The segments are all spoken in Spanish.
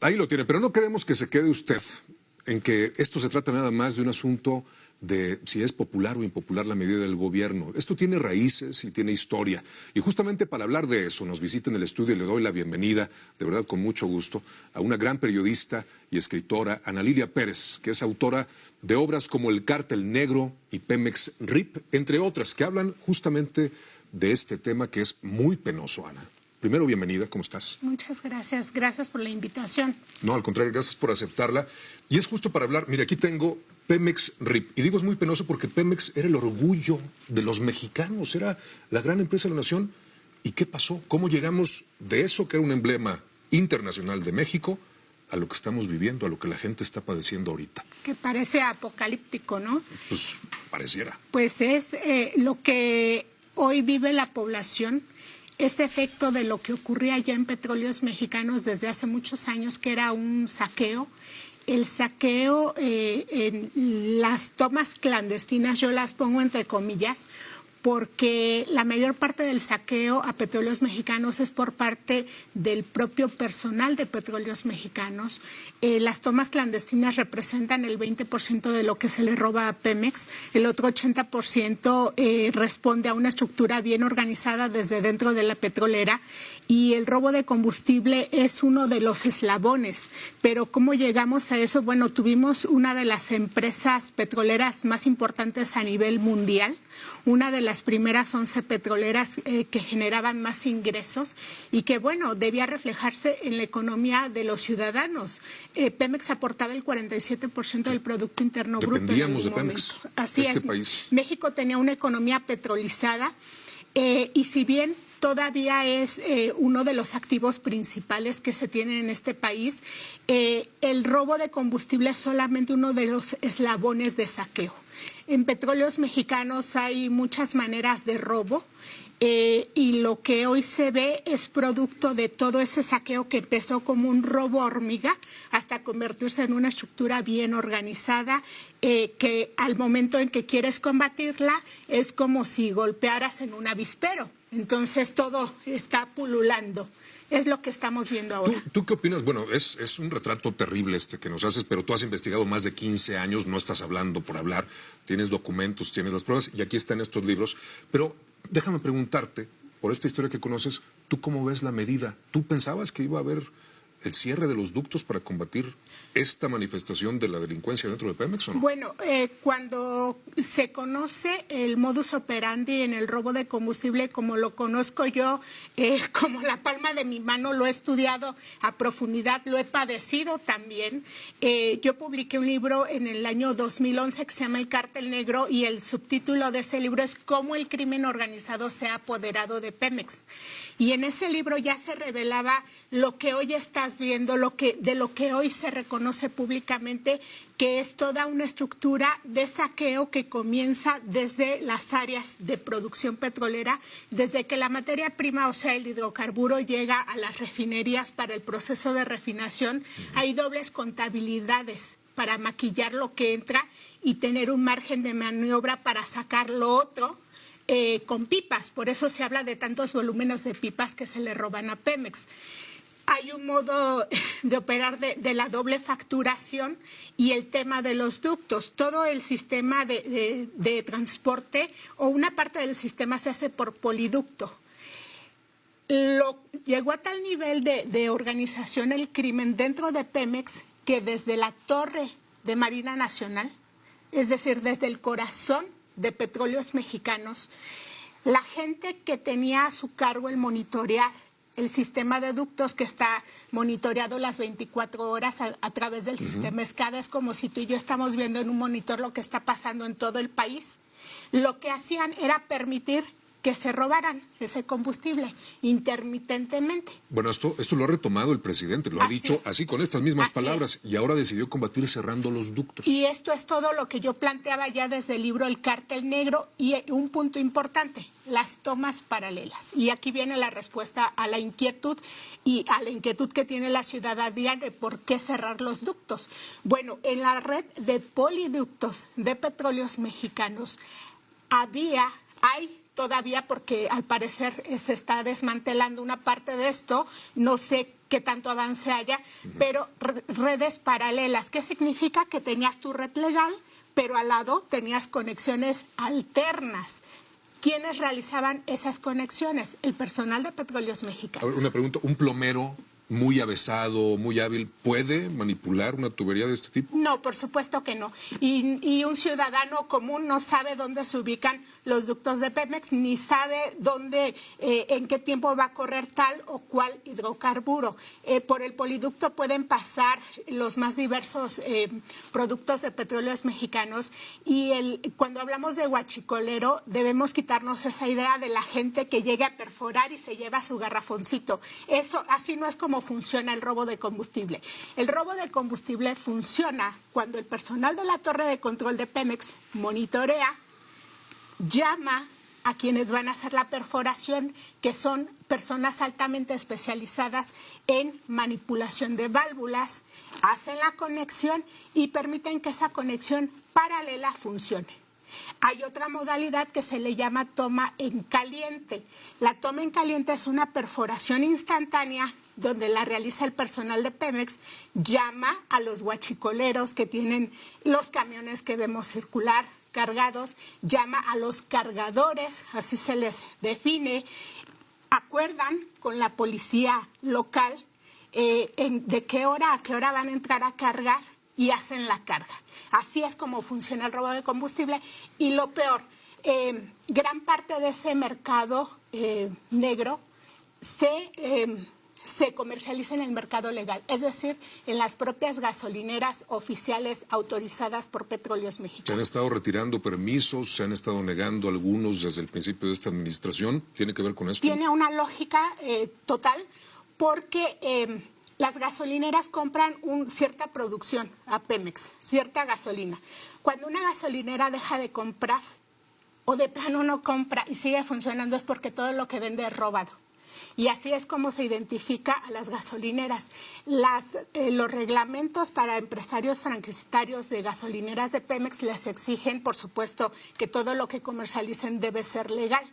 Ahí lo tiene, pero no queremos que se quede usted en que esto se trata nada más de un asunto de si es popular o impopular la medida del gobierno. Esto tiene raíces y tiene historia. Y justamente para hablar de eso nos visita en el estudio y le doy la bienvenida, de verdad con mucho gusto, a una gran periodista y escritora, Ana Lilia Pérez, que es autora de obras como El Cártel Negro y Pemex RIP, entre otras, que hablan justamente de este tema que es muy penoso, Ana. Primero, bienvenida, ¿cómo estás? Muchas gracias, gracias por la invitación. No, al contrario, gracias por aceptarla. Y es justo para hablar, mire, aquí tengo Pemex RIP. Y digo es muy penoso porque Pemex era el orgullo de los mexicanos, era la gran empresa de la nación. ¿Y qué pasó? ¿Cómo llegamos de eso que era un emblema internacional de México a lo que estamos viviendo, a lo que la gente está padeciendo ahorita? Que parece apocalíptico, ¿no? Pues pareciera. Pues es lo que hoy vive la población. Ese efecto de lo que ocurría ya en Petróleos Mexicanos desde hace muchos años, que era un saqueo. El saqueo en las tomas clandestinas, yo las pongo entre comillas, porque la mayor parte del saqueo a Petróleos Mexicanos es por parte del propio personal de Petróleos Mexicanos. Las tomas clandestinas representan el 20% de lo que se le roba a Pemex, el otro 80% responde a una estructura bien organizada desde dentro de la petrolera, y el robo de combustible es uno de los eslabones. Pero ¿cómo llegamos a eso? Bueno, tuvimos una de las empresas petroleras más importantes a nivel mundial, una de las primeras 11 petroleras que generaban más ingresos y que, bueno, debía reflejarse en la economía de los ciudadanos. Pemex aportaba el 47% del Producto Interno Bruto. Dependíamos de Pemex. Así es. País. México tenía una economía petrolizada y si bien todavía es uno de los activos principales que se tienen en este país, el robo de combustible es solamente uno de los eslabones de saqueo. En Petróleos Mexicanos hay muchas maneras de robo y lo que hoy se ve es producto de todo ese saqueo que empezó como un robo hormiga hasta convertirse en una estructura bien organizada que al momento en que quieres combatirla es como si golpearas en un avispero. Entonces todo está pululando. Es lo que estamos viendo ahora. ¿Tú qué opinas? Bueno, es un retrato terrible este que nos haces, pero tú has investigado más de 15 años, no estás hablando por hablar, tienes documentos, tienes las pruebas y aquí están estos libros. Pero déjame preguntarte, por esta historia que conoces, ¿tú cómo ves la medida? ¿Tú pensabas que iba a haber el cierre de los ductos para combatir esta manifestación de la delincuencia dentro de Pemex o no? Bueno, cuando se conoce el modus operandi en el robo de combustible, como lo conozco yo, como la palma de mi mano, lo he estudiado a profundidad, lo he padecido también. Yo publiqué un libro en el año 2011 que se llama El Cártel Negro y el subtítulo de ese libro es Cómo el crimen organizado se ha apoderado de Pemex. Y en ese libro ya se revelaba lo que hoy estás viendo, de lo que hoy se reconoce públicamente, que es toda una estructura de saqueo que comienza desde las áreas de producción petrolera, desde que la materia prima, o sea, el hidrocarburo, llega a las refinerías para el proceso de refinación. Hay dobles contabilidades para maquillar lo que entra y tener un margen de maniobra para sacar lo otro. Con pipas, por eso se habla de tantos volúmenes de pipas que se le roban a Pemex. Hay un modo de operar de la doble facturación y el tema de los ductos. Todo el sistema de transporte o una parte del sistema se hace por poliducto. Llegó a tal nivel de organización el crimen dentro de Pemex que desde la torre de Marina Nacional, es decir, desde el corazón de Petróleos Mexicanos, la gente que tenía a su cargo el monitorear el sistema de ductos que está monitoreado las 24 horas a través del sistema SCADA, es como si tú y yo estamos viendo en un monitor lo que está pasando en todo el país. Lo que hacían era permitir que se robaran ese combustible intermitentemente. Bueno, esto lo ha retomado el presidente, lo ha dicho así con estas mismas palabras y ahora decidió combatir cerrando los ductos. Y esto es todo lo que yo planteaba ya desde el libro El Cártel Negro y un punto importante, las tomas paralelas. Y aquí viene la respuesta a la inquietud y a la inquietud que tiene la ciudadanía de por qué cerrar los ductos. Bueno, en la red de poliductos de Petróleos Mexicanos hay todavía porque al parecer se está desmantelando una parte de esto, no sé qué tanto avance haya, pero redes paralelas. ¿Qué significa? Que tenías tu red legal, pero al lado tenías conexiones alternas. ¿Quiénes realizaban esas conexiones? El personal de Petróleos Mexicanos. Una pregunta, ¿un plomero muy avesado, muy hábil, puede manipular una tubería de este tipo? No, por supuesto que no. Y un ciudadano común no sabe dónde se ubican los ductos de Pemex, ni sabe dónde, en qué tiempo va a correr tal o cual hidrocarburo. Por el poliducto pueden pasar los más diversos productos de Petróleos Mexicanos y cuando hablamos de huachicolero debemos quitarnos esa idea de la gente que llega a perforar y se lleva su garrafoncito. Eso así no es como funciona el robo de combustible. El robo de combustible funciona cuando el personal de la torre de control de Pemex monitorea, llama a quienes van a hacer la perforación, que son personas altamente especializadas en manipulación de válvulas, hacen la conexión y permiten que esa conexión paralela funcione. Hay otra modalidad que se le llama toma en caliente. La toma en caliente es una perforación instantánea donde la realiza el personal de Pemex, llama a los huachicoleros que tienen los camiones que vemos circular cargados, llama a los cargadores, así se les define, acuerdan con la policía local de qué hora a qué hora van a entrar a cargar y hacen la carga. Así es como funciona el robo de combustible y lo peor, gran parte de ese mercado negro se comercializa en el mercado legal, es decir, en las propias gasolineras oficiales autorizadas por Petróleos Mexicanos. ¿Se han estado retirando permisos? ¿Se han estado negando algunos desde el principio de esta administración? ¿Tiene que ver con esto? Tiene una lógica total porque las gasolineras compran cierta producción a Pemex, cierta gasolina. Cuando una gasolinera deja de comprar o de plano no compra y sigue funcionando es porque todo lo que vende es robado. Y así es como se identifica a las gasolineras. Los reglamentos para empresarios franquiciatarios de gasolineras de Pemex les exigen, por supuesto, que todo lo que comercialicen debe ser legal.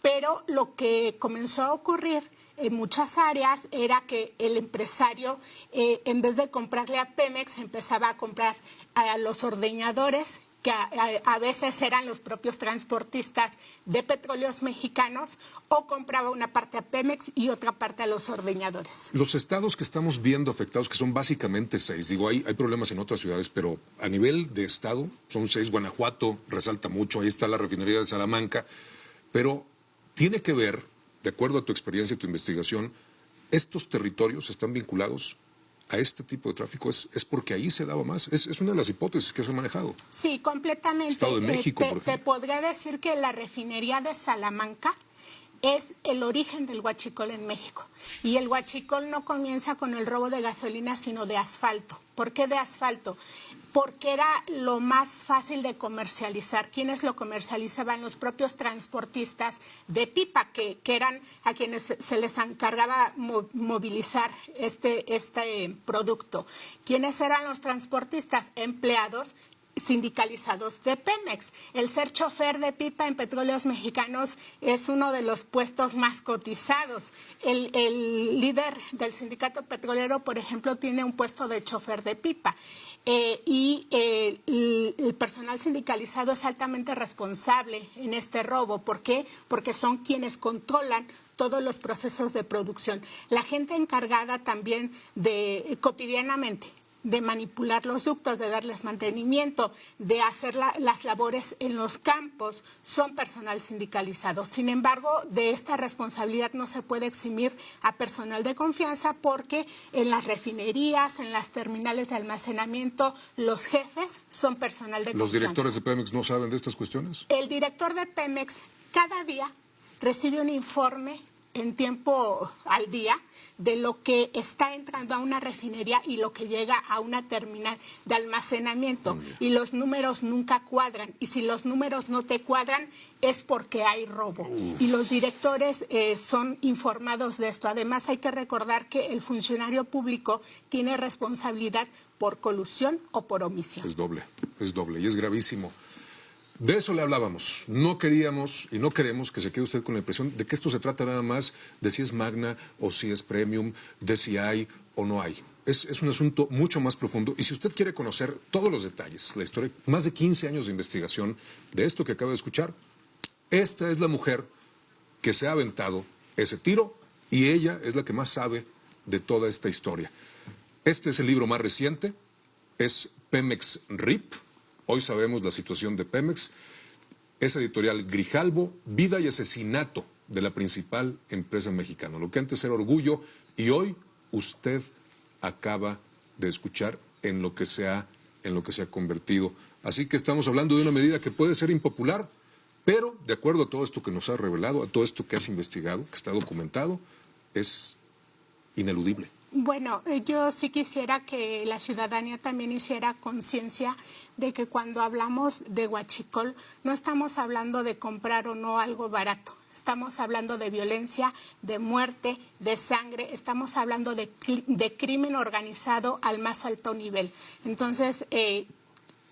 Pero lo que comenzó a ocurrir en muchas áreas era que el empresario, en vez de comprarle a Pemex, empezaba a comprar a los ordeñadores, que a veces eran los propios transportistas de Petróleos Mexicanos, o compraba una parte a Pemex y otra parte a los ordeñadores. Los estados que estamos viendo afectados, que son básicamente 6, digo, hay problemas en otras ciudades, pero a nivel de estado son 6. Guanajuato resalta mucho, ahí está la refinería de Salamanca, pero tiene que ver, de acuerdo a tu experiencia y tu investigación, ¿estos territorios están vinculados a este tipo de tráfico? ¿Es porque ahí se daba más? Es una de las hipótesis que se ha manejado. Sí, completamente. Estado de México, por ejemplo. Te podría decir que la refinería de Salamanca es el origen del huachicol en México. Y el huachicol no comienza con el robo de gasolina, sino de asfalto. ¿Por qué de asfalto? Porque era lo más fácil de comercializar. ¿Quiénes lo comercializaban? Los propios transportistas de pipa, que eran a quienes se les encargaba movilizar este producto. ¿Quiénes eran los transportistas? Empleados sindicalizados de Pemex. El ser chofer de pipa en Petróleos Mexicanos es uno de los puestos más cotizados. El líder del sindicato petrolero, por ejemplo, tiene un puesto de chofer de pipa. El personal sindicalizado es altamente responsable en este robo. ¿Por qué? Porque son quienes controlan todos los procesos de producción. La gente encargada también cotidianamente de manipular los ductos, de darles mantenimiento, de hacer las labores en los campos, son personal sindicalizado. Sin embargo, de esta responsabilidad no se puede eximir a personal de confianza porque en las refinerías, en las terminales de almacenamiento, los jefes son personal de confianza. ¿Los directores de Pemex no saben de estas cuestiones? El director de Pemex cada día recibe un informe en tiempo al día de lo que está entrando a una refinería y lo que llega a una terminal de almacenamiento. Y los números nunca cuadran. Y si los números no te cuadran, es porque hay robo. Y los directores son informados de esto. Además, hay que recordar que el funcionario público tiene responsabilidad por colusión o por omisión. Es doble y es gravísimo. De eso le hablábamos. No queríamos y no queremos que se quede usted con la impresión de que esto se trata nada más de si es magna o si es premium, de si hay o no hay. Es un asunto mucho más profundo y si usted quiere conocer todos los detalles, la historia, más de 15 años de investigación de esto que acaba de escuchar, esta es la mujer que se ha aventado ese tiro y ella es la que más sabe de toda esta historia. Este es el libro más reciente, es Pemex RIP. Hoy sabemos la situación de Pemex. Es editorial Grijalbo, Vida y Asesinato de la principal empresa mexicana. Lo que antes era Orgullo y hoy usted acaba de escuchar en lo que se ha convertido. Así que estamos hablando de una medida que puede ser impopular, pero de acuerdo a todo esto que nos ha revelado, a todo esto que has investigado, que está documentado, es ineludible. Bueno, yo sí quisiera que la ciudadanía también hiciera conciencia de que cuando hablamos de huachicol no estamos hablando de comprar o no algo barato. Estamos hablando de violencia, de muerte, de sangre, estamos hablando de crimen organizado al más alto nivel. Entonces,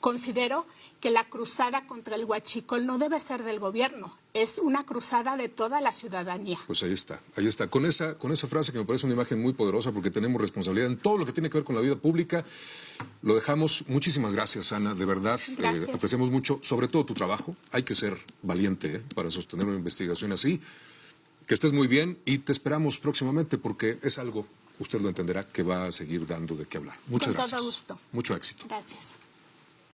considero que la cruzada contra el huachicol no debe ser del gobierno, es una cruzada de toda la ciudadanía. Pues ahí está. Con esa frase que me parece una imagen muy poderosa porque tenemos responsabilidad en todo lo que tiene que ver con la vida pública. Lo dejamos. Muchísimas gracias, Ana, de verdad. Apreciamos mucho, sobre todo tu trabajo. Hay que ser valiente para sostener una investigación así. Que estés muy bien y te esperamos próximamente porque es algo, usted lo entenderá, que va a seguir dando de qué hablar. Muchas gracias. Con todo gusto. Mucho éxito. Gracias.